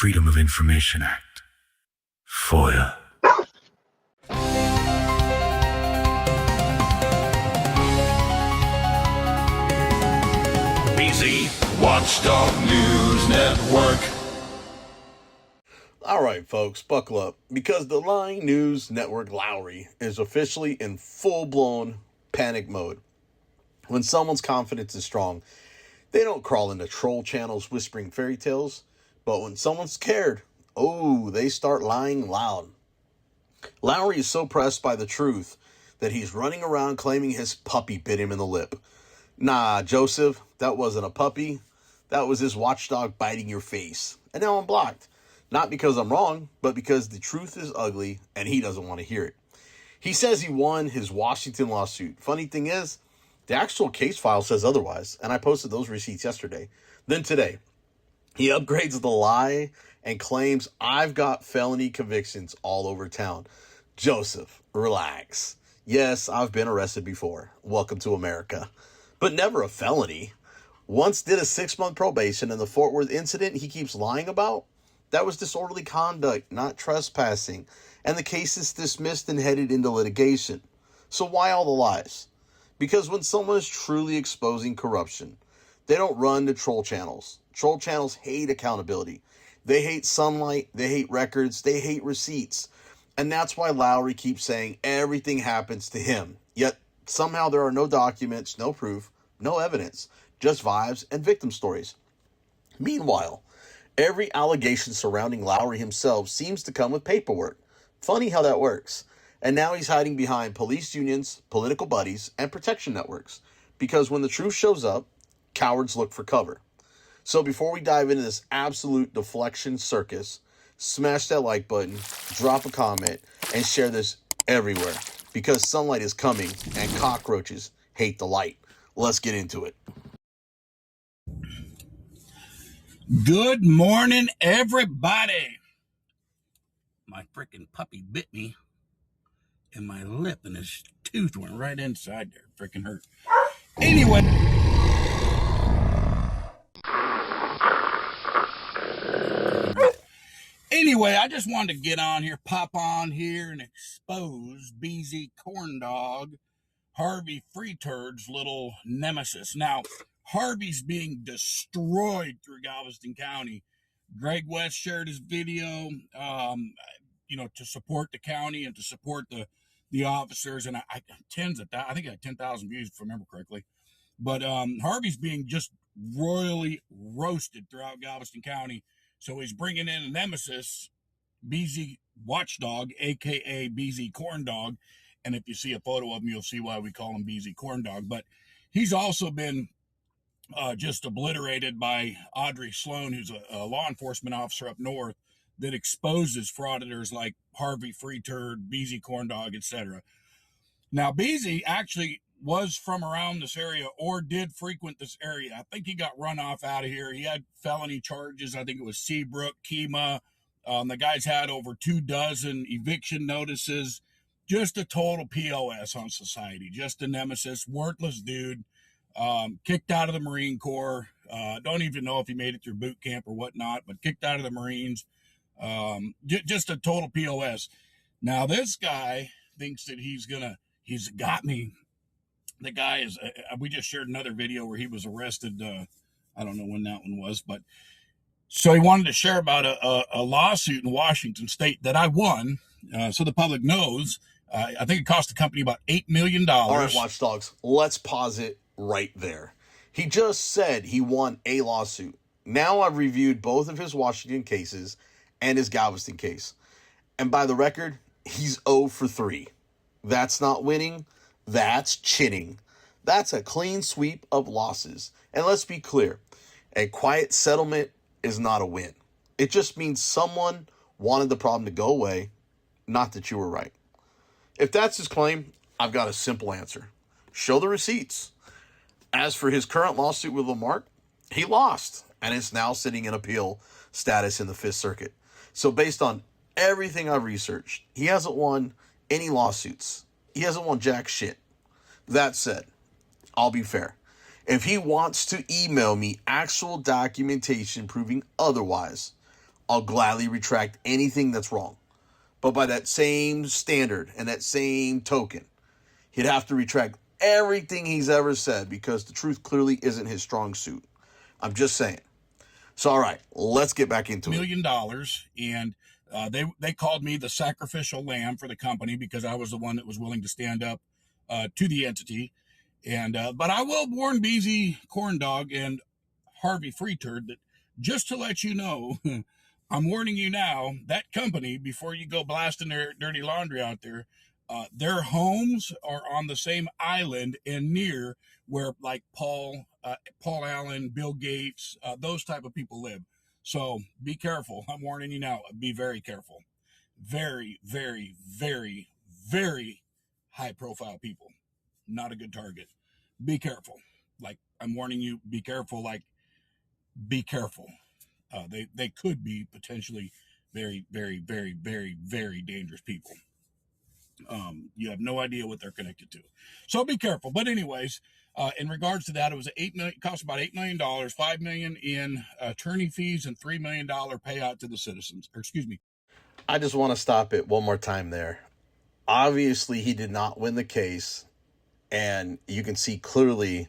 Freedom of Information Act. FOIA. Watchdog News Network. All right, folks, buckle up, because the lying news network Lowry is officially in full-blown panic mode. When someone's confidence is strong, they don't crawl into troll channels whispering fairy tales, but when someone's scared, they start lying loud. Lowry is so pressed by the truth that he's running around claiming his puppy bit him in the lip. Nah, Joseph, that wasn't a puppy. That was his watchdog biting your face. And now I'm blocked. Not because I'm wrong, but because the truth is ugly and he doesn't want to hear it. He says he won his Washington lawsuit. Funny thing is, the actual case file says otherwise, and I posted those receipts yesterday. Then today, he upgrades the lie and claims I've got felony convictions all over town. Joseph, relax. Yes, I've been arrested before. Welcome to America. But never a felony. Once did a 6-month probation, and the Fort Worth incident he keeps lying about, that was disorderly conduct, not trespassing, and the case is dismissed and headed into litigation. So why all the lies? Because when someone is truly exposing corruption, they don't run to troll channels. Troll channels hate accountability. They hate sunlight, they hate records, they hate receipts. And that's why Lowry keeps saying everything happens to him. Yet somehow there are no documents, no proof, no evidence. Just vibes and victim stories. Meanwhile, every allegation surrounding Lowry himself seems to come with paperwork. Funny how that works. And now he's hiding behind police unions, political buddies, and protection networks. Because when the truth shows up, cowards look for cover. So before we dive into this absolute deflection circus, smash that like button, drop a comment, and share this everywhere. Because sunlight is coming and cockroaches hate the light. Let's get into it. Good morning, everybody. My freaking puppy bit me in my lip, and his tooth went right inside there. Freaking hurt. Anyway, I just wanted to get on here, pop on here, and expose BZ Corndog, Harvey Freeturd's little nemesis. Now, Harvey's being destroyed through Galveston County. Greg West shared his video, to support the county and to support the officers. And I think I had 10,000 views, if I remember correctly. But Harvey's being just royally roasted throughout Galveston County. So he's bringing in a nemesis, BZ Watchdog, a.k.a. BZ Corndog. And if you see a photo of him, you'll see why we call him BZ Corndog. But he's also been just obliterated by Audrey Sloan, who's a law enforcement officer up north that exposes frauditors like Harvey Freeturd, BZ Corndog, etc. Now, BZ actually was from around this area or did frequent this area. I think he got run off out of here. He had felony charges. I think it was Seabrook, Kemah. The guy's had over 24 eviction notices. Just a total POS on society. Just a nemesis, worthless dude. Kicked out of the Marine Corps. Don't even know if he made it through boot camp or whatnot, but kicked out of the Marines. Just a total POS. Now, this guy thinks that he's got me. The guy is, we just shared another video where he was arrested. I don't know when that one was, but so he wanted to share about a lawsuit in Washington state that I won. So the public knows. I think it cost the company about $8 million. All right, watchdogs, let's pause it right there. He just said he won a lawsuit. Now I've reviewed both of his Washington cases and his Galveston case. And by the record, he's 0 for 3. That's not winning. That's chinning. That's a clean sweep of losses. And let's be clear, a quiet settlement is not a win. It just means someone wanted the problem to go away, not that you were right. If that's his claim, I've got a simple answer. Show the receipts. As for his current lawsuit with Lamarck, he lost, and it's now sitting in appeal status in the Fifth Circuit. So based on everything I've researched, he hasn't won any lawsuits. He hasn't won jack shit. That said, I'll be fair. If he wants to email me actual documentation proving otherwise, I'll gladly retract anything that's wrong. But by that same standard and that same token, he'd have to retract everything he's ever said because the truth clearly isn't his strong suit. I'm just saying. So, all right, let's get back into $1 million, and they called me the sacrificial lamb for the company because I was the one that was willing to stand up to the entity. And but I will warn BZ Corndog and Harvey Freeturd that just to let you know, I'm warning you now, that company, before you go blasting their dirty laundry out there, their homes are on the same island and near where like Paul Allen, Bill Gates, those type of people live. So be careful. I'm warning you now. Be very careful. Very, very, very, very high profile people. Not a good target. Be careful. Like I'm warning you, be careful. Like be careful. They could be potentially very, very, very, very, very dangerous people. You have no idea what they're connected to, so be careful. But anyways, in regards to that, it was $8 million. Cost about $8 million, $5 million in attorney fees, and $3 million payout to the citizens. Or excuse me. I just want to stop it one more time there. Obviously, he did not win the case, and you can see clearly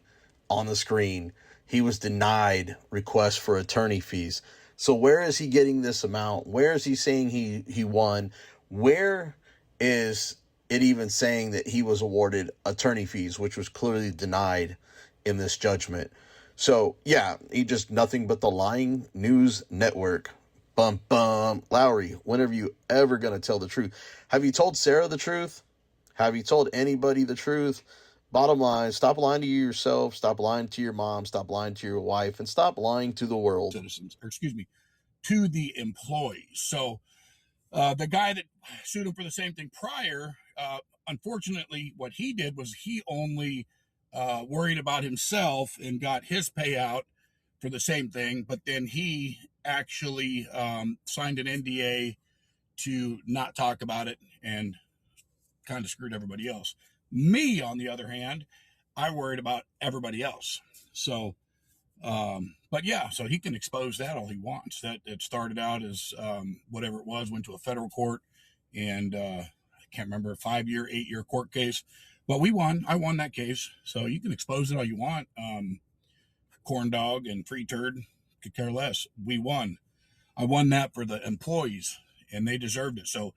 on the screen he was denied requests for attorney fees. So where is he getting this amount? Where is he saying he won? Where is it even saying that he was awarded attorney fees, which was clearly denied in this judgment? So, yeah, he just nothing but the lying news network. Bum, bum. Lowry, when are you ever going to tell the truth? Have you told Sarah the truth? Have you told anybody the truth? Bottom line, stop lying to yourself, stop lying to your mom, stop lying to your wife, and stop lying to the world. Citizens, or excuse me, to the employees. So the guy that sued him for the same thing prior, unfortunately, what he did was he only worried about himself and got his payout for the same thing, but then he actually signed an NDA to not talk about it and kind of screwed everybody else. Me, on the other hand, I worried about everybody else. So, but yeah, so he can expose that all he wants. That it started out as whatever it was, went to a federal court, and I can't remember, 5-year, 8-year court case. But we won. I won that case. So you can expose it all you want. Corn dog and free turd could care less. We won. I won that for the employees, and they deserved it. So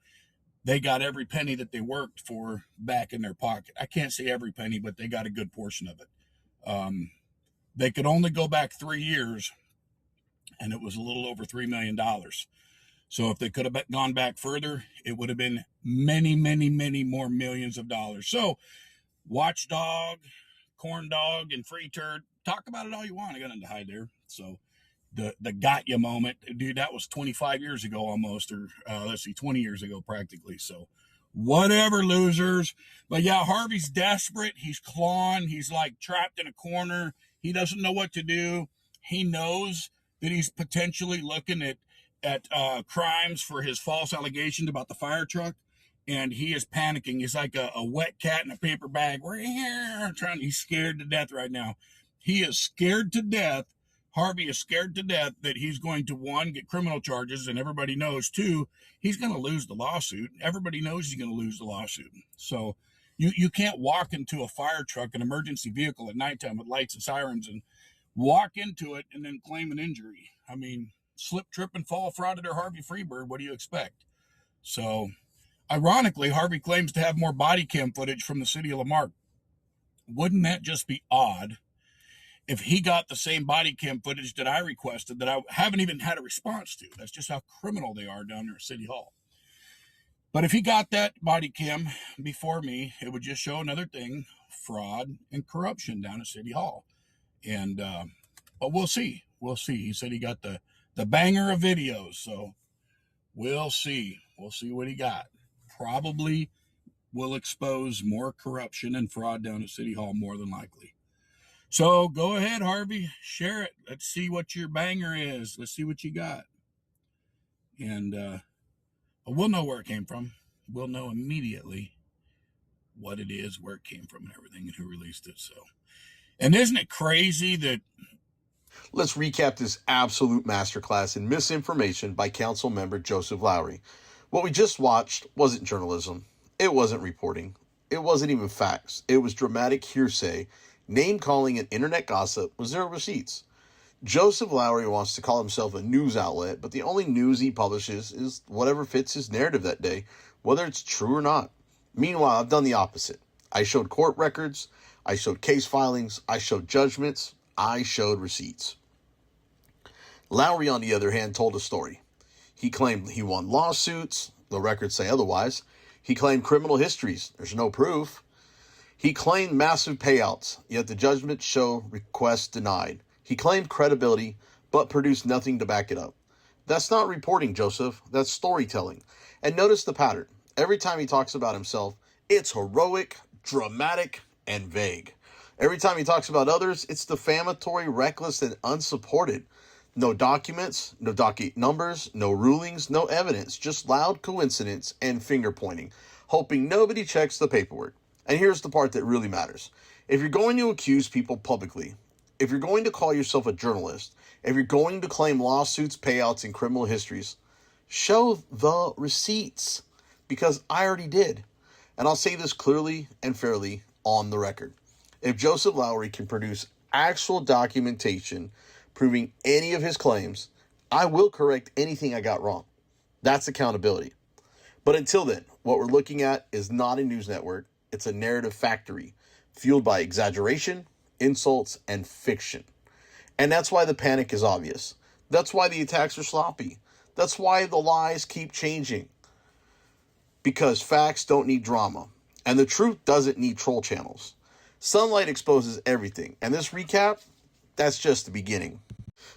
they got every penny that they worked for back in their pocket. I can't say every penny, but they got a good portion of it. They could only go back 3 years, and it was a little over $3 million. So if they could have gone back further, it would have been many, many, many more millions of dollars. So Watchdog, Corn Dog, and Free Turd, talk about it all you want. I got nothing to hide there. So the got you moment, dude, that was 25 years ago almost, or 20 years ago practically. So whatever, losers. But yeah, Harvey's desperate. He's clawing. He's like trapped in a corner. He doesn't know what to do. He knows that he's potentially looking at crimes for his false allegation about the fire truck, and he is panicking. He's like a wet cat in a paper bag. We're here he's scared to death right now. He is scared to death. Harvey is scared to death that he's going to, 1, get criminal charges, and everybody knows, 2, he's going to lose the lawsuit. Everybody knows he's going to lose the lawsuit. So you can't walk into a fire truck, an emergency vehicle at nighttime with lights and sirens, and walk into it and then claim an injury. I mean, slip, trip, and fall, frauded, or Harvey Freebird. What do you expect? So ironically, Harvey claims to have more body cam footage from the city of Lamarck. Wouldn't that just be odd if he got the same body cam footage that I requested that I haven't even had a response to? That's just how criminal they are down there at City Hall. But if he got that body cam before me, it would just show another thing, fraud and corruption down at City Hall. And but we'll see. We'll see. He said he got the banger of videos, so we'll see. We'll see what he got. Probably will expose more corruption and fraud down at City Hall, more than likely. So go ahead, Harvey, share it. Let's see what your banger is. Let's see what you got. And we'll know where it came from. We'll know immediately what it is, where it came from, and everything, and who released it. So, and isn't it crazy that Let's recap this absolute masterclass in misinformation by Council Member Joseph Lowry. What we just watched wasn't journalism. It wasn't reporting. It wasn't even facts. It was dramatic hearsay, name-calling, and internet gossip with zero receipts. Joseph Lowry wants to call himself a news outlet, but the only news he publishes is whatever fits his narrative that day, whether it's true or not. Meanwhile, I've done the opposite. I showed court records, I showed case filings, I showed judgments, I showed receipts. Lowry, on the other hand, told a story. He claimed he won lawsuits. The records say otherwise. He claimed criminal histories. There's no proof. He claimed massive payouts, yet the judgments show requests denied. He claimed credibility, but produced nothing to back it up. That's not reporting, Joseph. That's storytelling. And notice the pattern. Every time he talks about himself, it's heroic, dramatic, and vague. Every time he talks about others, it's defamatory, reckless, and unsupported. No documents, no docket numbers, no rulings, no evidence, just loud coincidence and finger pointing, hoping nobody checks the paperwork. And here's the part that really matters. If you're going to accuse people publicly, if you're going to call yourself a journalist, if you're going to claim lawsuits, payouts, and criminal histories, show the receipts, because I already did. And I'll say this clearly and fairly on the record. If Joseph Lowry can produce actual documentation proving any of his claims, I will correct anything I got wrong. That's accountability. But until then, what we're looking at is not a news network. It's a narrative factory fueled by exaggeration, insults, and fiction. And that's why the panic is obvious. That's why the attacks are sloppy. That's why the lies keep changing. Because facts don't need drama. And the truth doesn't need troll channels. Sunlight exposes everything. And this recap, that's just the beginning.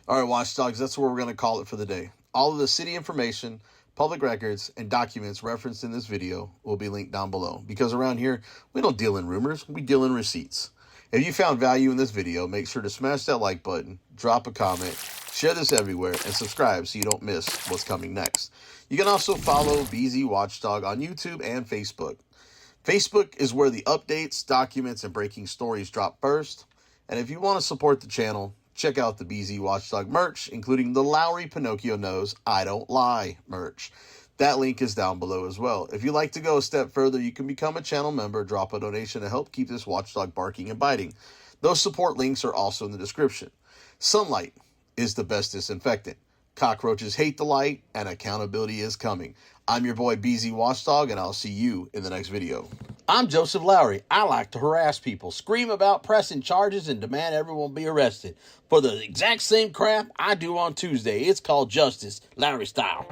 All right, watchdogs, that's what we're going to call it for the day. All of the city information, public records, and documents referenced in this video will be linked down below. Because around here, we don't deal in rumors, we deal in receipts. If you found value in this video, make sure to smash that like button, drop a comment, share this everywhere, and subscribe so you don't miss what's coming next. You can also follow BZ Watchdog on YouTube and Facebook. Facebook is where the updates, documents, and breaking stories drop first. And if you want to support the channel, check out the BZ Watchdog merch, including the Lowry Pinocchio Knows I Don't Lie merch. That link is down below as well. If you'd like to go a step further, you can become a channel member, drop a donation to help keep this watchdog barking and biting. Those support links are also in the description. Sunlight is the best disinfectant. Cockroaches hate the light, and accountability is coming. I'm your boy BZ Watchdog, and I'll see you in the next video. I'm Joseph Lowry. I like to harass people, scream about pressing charges, and demand everyone be arrested for the exact same crap I do on Tuesday. It's called justice, Lowry style.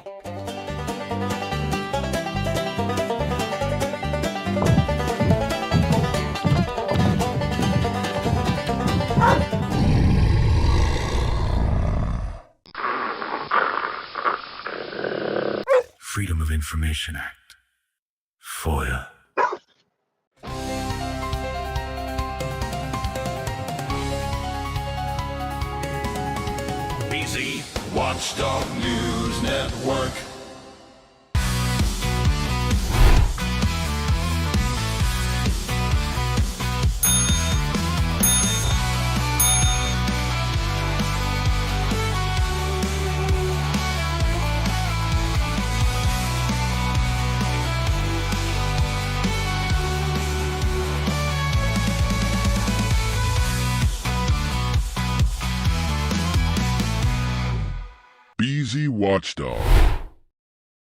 Freedom of Information Act. FOIA. BZ Watchdog News Network. BZ Watchdog.